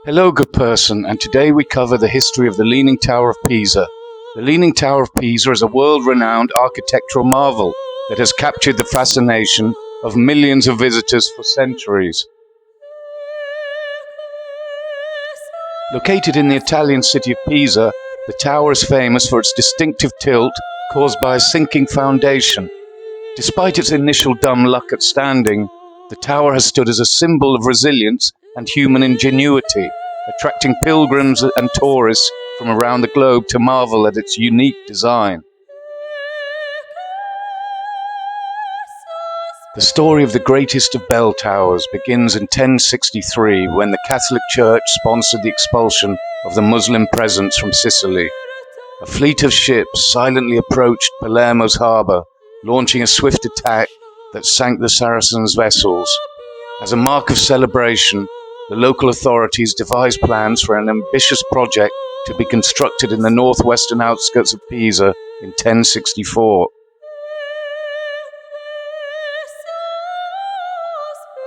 Hello, good person, and today we cover the history of the Leaning Tower of Pisa. The Leaning Tower of Pisa is a world-renowned architectural marvel that has captured the fascination of millions of visitors for centuries. Located in the Italian city of Pisa, the tower is famous for its distinctive tilt caused by a sinking foundation. Despite its initial dumb luck at standing, the tower has stood as a symbol of resilience and human ingenuity, attracting pilgrims and tourists from around the globe to marvel at its unique design. The story of the greatest of bell towers begins in 1063 when the Catholic Church sponsored the expulsion of the Muslim presence from Sicily. A fleet of ships silently approached Palermo's harbour, launching a swift attack that sank the Saracens' vessels. As a mark of celebration, the local authorities devised plans for an ambitious project to be constructed in the northwestern outskirts of Pisa in 1064.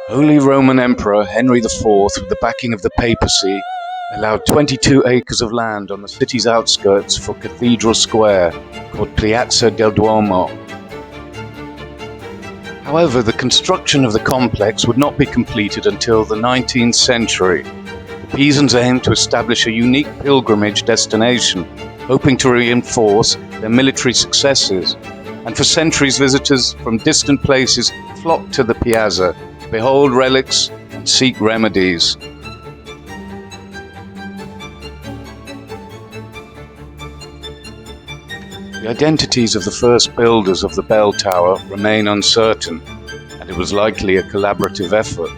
Holy Roman Emperor Henry IV, with the backing of the papacy, allowed 22 acres of land on the city's outskirts for Cathedral Square, called Piazza del Duomo. However, the construction of the complex would not be completed until the 19th century. The Pisans aimed to establish a unique pilgrimage destination, hoping to reinforce their military successes, and for centuries visitors from distant places flocked to the piazza to behold relics and seek remedies. The identities of the first builders of the bell tower remain uncertain, and it was likely a collaborative effort.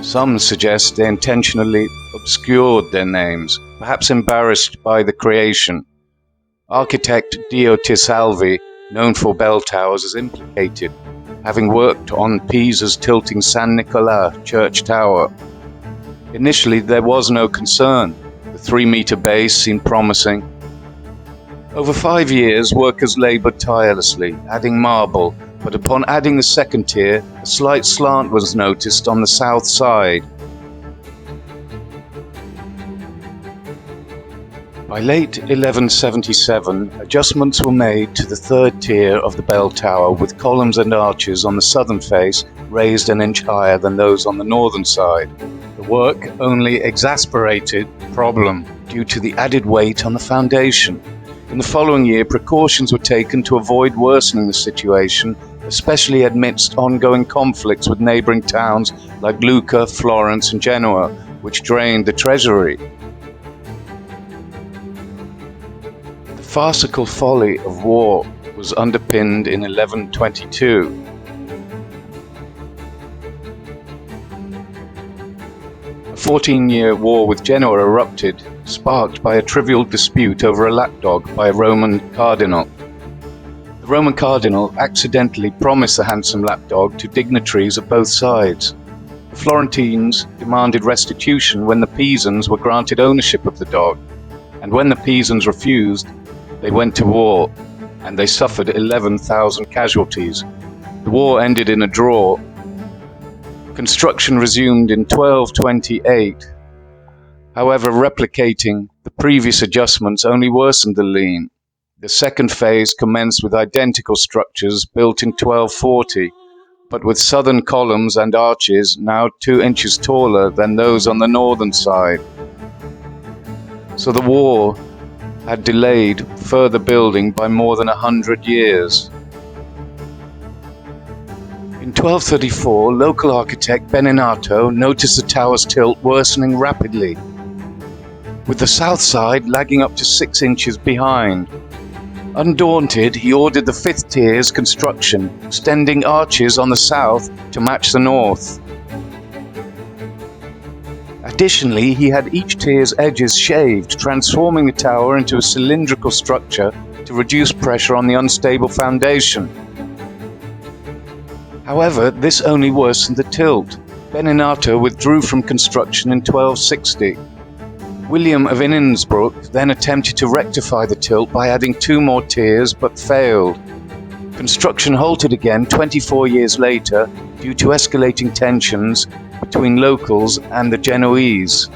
Some suggest they intentionally obscured their names, perhaps embarrassed by the creation. Architect Dio Tisalvi, known for bell towers, is implicated, having worked on Pisa's tilting San Nicola church tower. Initially, there was no concern. The 3-meter base seemed promising. Over 5 years, workers labored tirelessly, adding marble, but upon adding the second tier, a slight slant was noticed on the south side. By late 1177, adjustments were made to the third tier of the bell tower, with columns and arches on the southern face raised an inch higher than those on the northern side. The work only exacerbated the problem due to the added weight on the foundation. In the following year, precautions were taken to avoid worsening the situation, especially amidst ongoing conflicts with neighboring towns like Lucca, Florence, and Genoa, which drained the treasury. The farcical folly of war was underpinned in 1122. A 14-year war with Genoa erupted, sparked by a trivial dispute over a lapdog by a Roman Cardinal. The Roman Cardinal accidentally promised the handsome lapdog to dignitaries of both sides. The Florentines demanded restitution when the Pisans were granted ownership of the dog, and when the Pisans refused, they went to war, and they suffered 11,000 casualties. The war ended in a draw. Construction resumed in 1228. However, replicating the previous adjustments only worsened the lean. The second phase commenced with identical structures built in 1240, but with southern columns and arches now 2 inches taller than those on the northern side. So the war had delayed further building by more than 100 years. In 1234, local architect Beninato noticed the tower's tilt worsening rapidly, with the south side lagging up to 6 inches behind. Undaunted, he ordered the 5th tier's construction, extending arches on the south to match the north. Additionally, he had each tier's edges shaved, transforming the tower into a cylindrical structure to reduce pressure on the unstable foundation. However, this only worsened the tilt. Beninato withdrew from construction in 1260. William of Innsbruck then attempted to rectify the tilt by adding 2 more tiers, but failed. Construction halted again 24 years later due to escalating tensions between locals and the Genoese.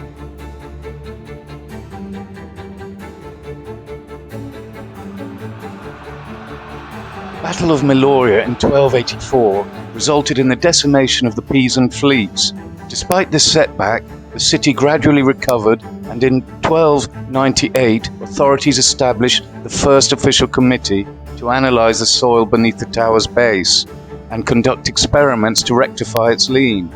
Battle of Meloria in 1284 resulted in the decimation of the Pisan fleets. Despite this setback, the city gradually recovered, and in 1298 authorities established the first official committee to analyze the soil beneath the tower's base and conduct experiments to rectify its lean.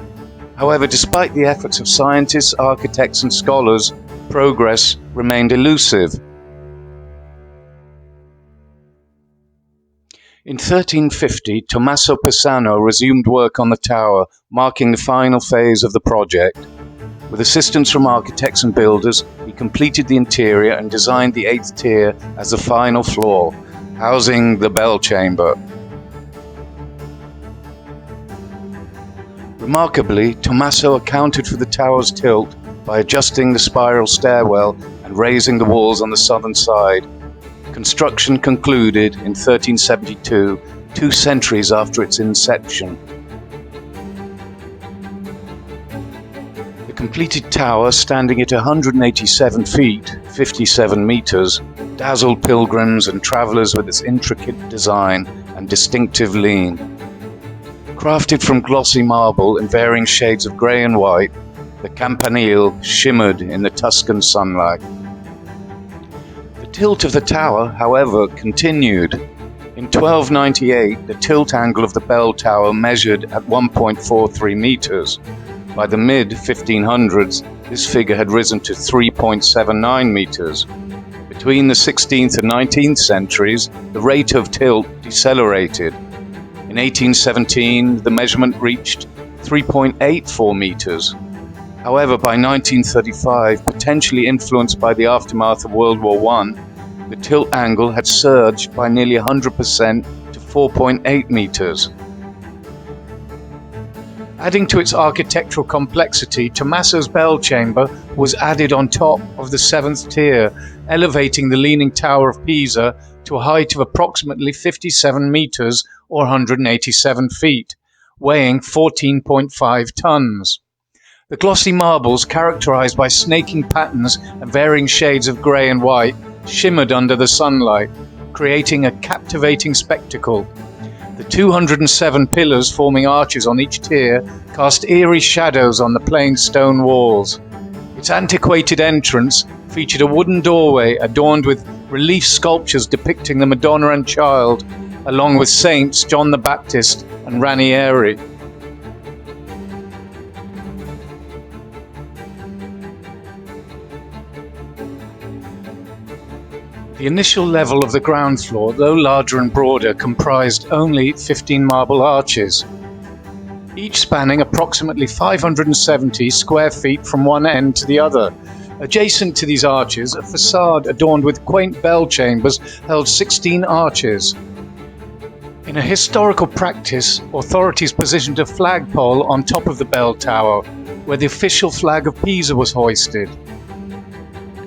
However, despite the efforts of scientists, architects and scholars, progress remained elusive. In 1350, Tommaso Pisano resumed work on the tower, marking the final phase of the project. With assistance from architects and builders, he completed the interior and designed the 8th tier as the final floor, housing the bell chamber. Remarkably, Tommaso accounted for the tower's tilt by adjusting the spiral stairwell and raising the walls on the southern side. Construction concluded in 1372, 2 centuries after its inception. The completed tower, standing at 187 feet, 57 meters, dazzled pilgrims and travelers with its intricate design and distinctive lean. Crafted from glossy marble in varying shades of grey and white, the campanile shimmered in the Tuscan sunlight. The tilt of the tower, however, continued. In 1298, the tilt angle of the bell tower measured at 1.43 meters. By the mid-1500s, this figure had risen to 3.79 meters. Between the 16th and 19th centuries, the rate of tilt decelerated. In 1817, the measurement reached 3.84 meters. However, by 1935, potentially influenced by the aftermath of World War I, the tilt angle had surged by nearly 100% to 4.8 meters. Adding to its architectural complexity, Tommaso's bell chamber was added on top of the 7th tier, elevating the Leaning Tower of Pisa to a height of approximately 57 meters or 187 feet, weighing 14.5 tons. The glossy marbles, characterized by snaking patterns and varying shades of grey and white, shimmered under the sunlight, creating a captivating spectacle. The 207 pillars forming arches on each tier cast eerie shadows on the plain stone walls. Its antiquated entrance featured a wooden doorway adorned with relief sculptures depicting the Madonna and Child, along with saints John the Baptist and Ranieri. The initial level of the ground floor, though larger and broader, comprised only 15 marble arches, each spanning approximately 570 square feet from one end to the other. Adjacent to these arches, a facade adorned with quaint bell chambers held 16 arches. In a historical practice, authorities positioned a flagpole on top of the bell tower, where the official flag of Pisa was hoisted.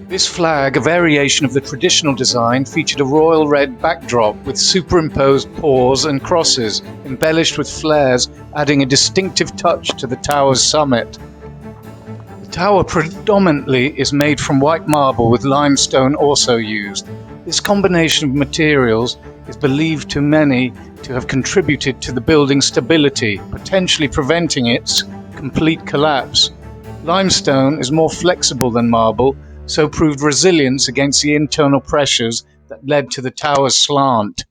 This flag, a variation of the traditional design, featured a royal red backdrop with superimposed paws and crosses, embellished with flares, adding a distinctive touch to the tower's summit. The tower predominantly is made from white marble, with limestone also used. This combination of materials is believed to many to have contributed to the building's stability, potentially preventing its complete collapse. Limestone is more flexible than marble, so proved resilience against the internal pressures that led to the tower's slant.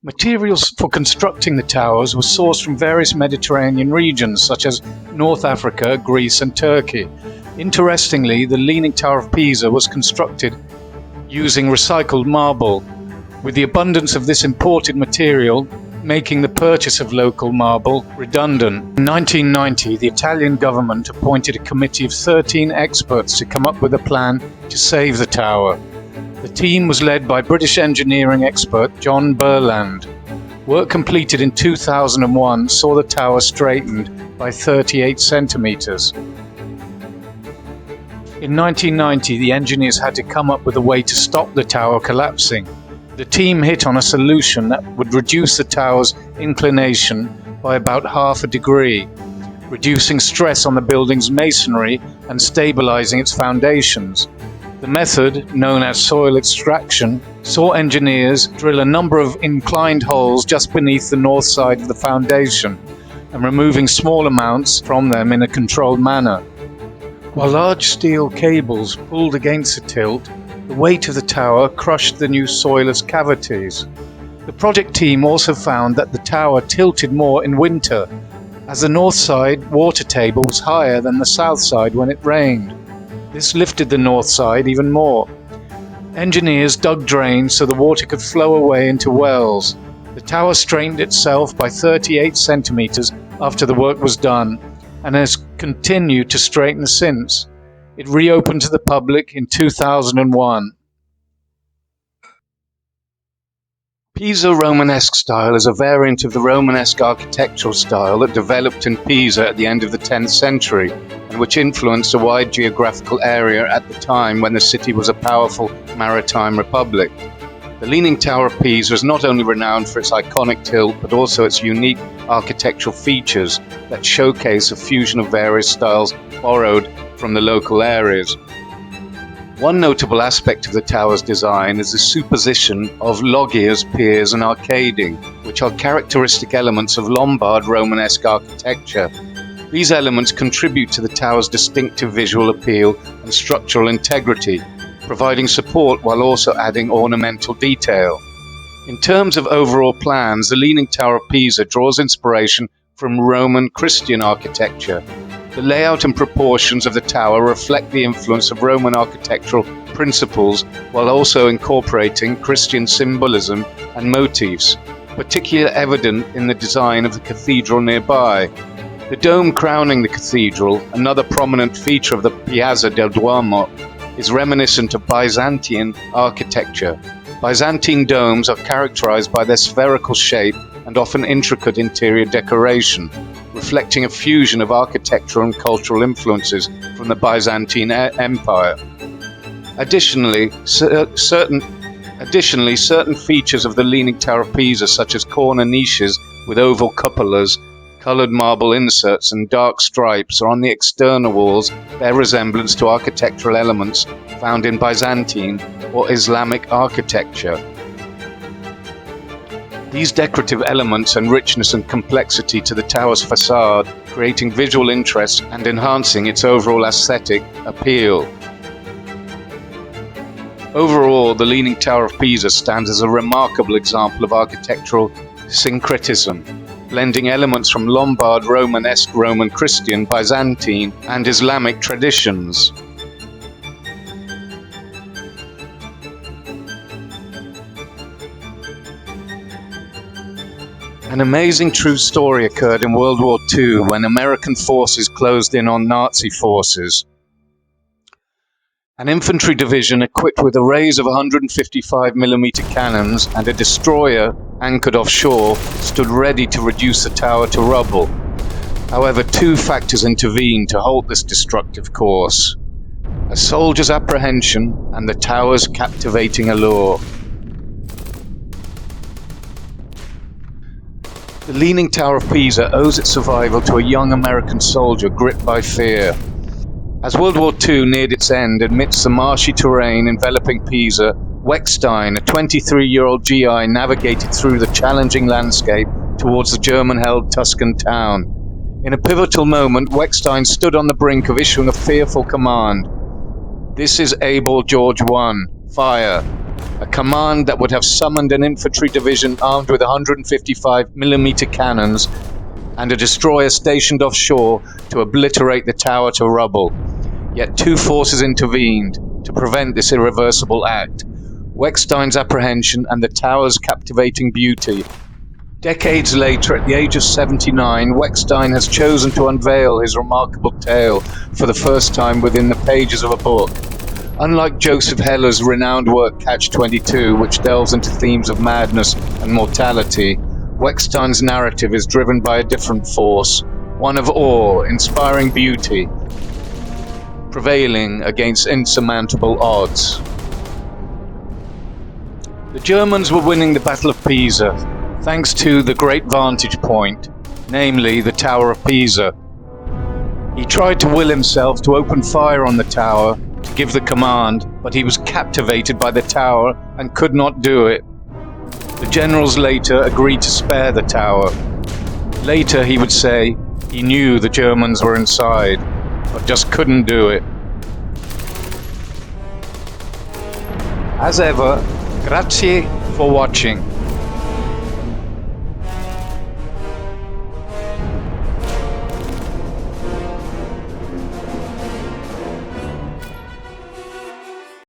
Materials for constructing the towers were sourced from various Mediterranean regions, such as North Africa, Greece and Turkey. Interestingly, the Leaning Tower of Pisa was constructed using recycled marble, with the abundance of this imported material making the purchase of local marble redundant. In 1990, the Italian government appointed a committee of 13 experts to come up with a plan to save the tower. The team was led by British engineering expert John Burland. Work completed in 2001 saw the tower straightened by 38 centimeters. In 1990, the engineers had to come up with a way to stop the tower collapsing. The team hit on a solution that would reduce the tower's inclination by about half a degree, reducing stress on the building's masonry and stabilizing its foundations. The method, known as soil extraction, saw engineers drill a number of inclined holes just beneath the north side of the foundation and removing small amounts from them in a controlled manner. While large steel cables pulled against the tilt, the weight of the tower crushed the new soilless cavities. The project team also found that the tower tilted more in winter, as the north side water table was higher than the south side when it rained. This lifted the north side even more. Engineers dug drains so the water could flow away into wells. The tower straightened itself by 38 centimeters after the work was done, and has continued to straighten since. It reopened to the public in 2001. Pisa Romanesque style is a variant of the Romanesque architectural style that developed in Pisa at the end of the 10th century, and which influenced a wide geographical area at the time when the city was a powerful maritime republic. The Leaning Tower of Pisa is not only renowned for its iconic tilt, but also its unique architectural features that showcase a fusion of various styles borrowed from the local areas. One notable aspect of the tower's design is the superposition of loggias, piers and arcading, which are characteristic elements of Lombard Romanesque architecture. These elements contribute to the tower's distinctive visual appeal and structural integrity, providing support while also adding ornamental detail. In terms of overall plans, the Leaning Tower of Pisa draws inspiration from Roman Christian architecture. The layout and proportions of the tower reflect the influence of Roman architectural principles while also incorporating Christian symbolism and motifs, particularly evident in the design of the cathedral nearby. The dome crowning the cathedral, another prominent feature of the Piazza del Duomo, is reminiscent of Byzantine architecture. Byzantine domes are characterized by their spherical shape and often intricate interior decoration, reflecting a fusion of architectural and cultural influences from the Byzantine Empire. Additionally, certain features of the Leaning Tower of Pisa, such as corner niches with oval cupolas, colored marble inserts and dark stripes on the external walls, bear resemblance to architectural elements found in Byzantine or Islamic architecture. These decorative elements and richness and complexity to the tower's facade, creating visual interest and enhancing its overall aesthetic appeal. Overall, the Leaning Tower of Pisa stands as a remarkable example of architectural syncretism, blending elements from Lombard, Romanesque, Roman Christian, Byzantine, and Islamic traditions. An amazing true story occurred in World War II when American forces closed in on Nazi forces. An infantry division equipped with arrays of 155mm cannons and a destroyer anchored offshore stood ready to reduce the tower to rubble. However, two factors intervened to halt this destructive course: a soldier's apprehension and the tower's captivating allure. The Leaning Tower of Pisa owes its survival to a young American soldier gripped by fear. As World War II neared its end amidst the marshy terrain enveloping Pisa, Weckstein, a 23-year-old GI, navigated through the challenging landscape towards the German-held Tuscan town. In a pivotal moment, Weckstein stood on the brink of issuing a fearful command. "This is Able George I. Fire!" A command that would have summoned an infantry division armed with 155mm cannons and a destroyer stationed offshore to obliterate the tower to rubble. Yet two forces intervened to prevent this irreversible act: Weckstein's apprehension and the tower's captivating beauty. Decades later, at the age of 79, Weckstein has chosen to unveil his remarkable tale for the first time within the pages of a book. Unlike Joseph Heller's renowned work Catch-22, which delves into themes of madness and mortality, Weckstein's narrative is driven by a different force, one of awe, inspiring beauty, prevailing against insurmountable odds. The Germans were winning the Battle of Pisa, thanks to the great vantage point, namely the Tower of Pisa. He tried to will himself to open fire on the tower, to give the command, but he was captivated by the tower and could not do it. The generals later agreed to spare the tower. Later he would say he knew the Germans were inside, but just couldn't do it. As ever, grazie for watching.